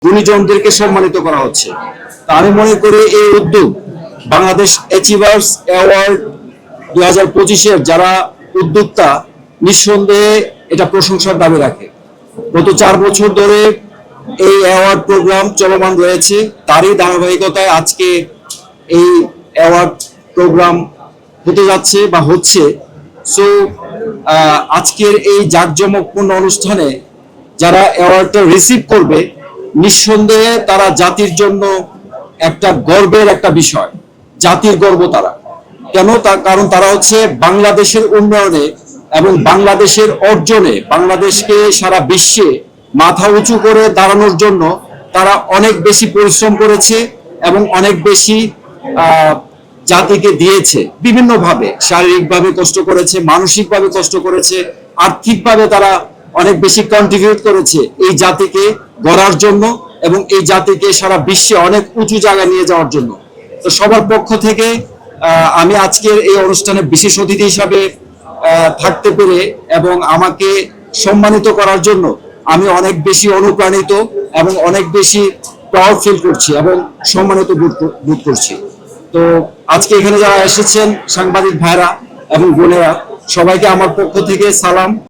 গুণীজনদেরকে সম্মানিত করা হচ্ছে। তা আমি মনে করি এই উদ্যোগ বাংলাদেশ অ্যাচিভার্স অ্যাওয়ার্ড 2025-এর যারা উদ্যোক্তা নিঃসন্দেহে এটা প্রশংসার দাবি রাখে। গত 4 বছর ধরে এই অ্যাওয়ার্ড প্রোগ্রাম চলমান রয়েছে, তারই ধারাবাহিকতায় আজকে এই অ্যাওয়ার্ড প্রোগ্রাম হতে যাচ্ছে বা হচ্ছে। সো আজকের এই জাঁকজমকপূর্ণ অনুষ্ঠানে যারা অ্যাওয়ার্ডটা রিসিভ করবে নিঃসন্দেহে তারা জাতির জন্য একটা গর্বের একটা বিষয়, জাতির গর্ব তারা। কেন? কারণ তারা হচ্ছে বাংলাদেশের উন্নয়নে এবং বাংলাদেশের অর্জনে বাংলাদেশকে সারা বিশ্বে মাথা উঁচু করে দাঁড়ানোর জন্য তারা অনেক বেশি পরিশ্রম করেছে এবং অনেক বেশি জাতিকে দিয়েছে। বিভিন্নভাবে শারীরিকভাবে কষ্ট করেছে, মানসিকভাবে কষ্ট করেছে, আর্থিকভাবে তারা অনেক বেশি কন্ট্রিবিউট করেছে এই জাতিকে গড়ার জন্য এবং এই জাতিকে সারা বিশ্বে অনেক উঁচু জায়গায় নিয়ে যাওয়ার জন্য। তো সবার পক্ষ থেকে আমি আজকের এই অনুষ্ঠানে বিশেষ অতিথি হিসাবে থাকতে পেরে এবং আমাকে সম্মানিত করার জন্য আমি অনেক বেশি অনুপ্রাণিত এবং অনেক বেশি প্রাউড ফিল করছি এবং সম্মানিত বোধ করছি। তো আজকে এখানে যারা এসেছেন সাংবাদিক ভাইরা এবং বোনেরা, সবাইকে আমার পক্ষ থেকে সালাম।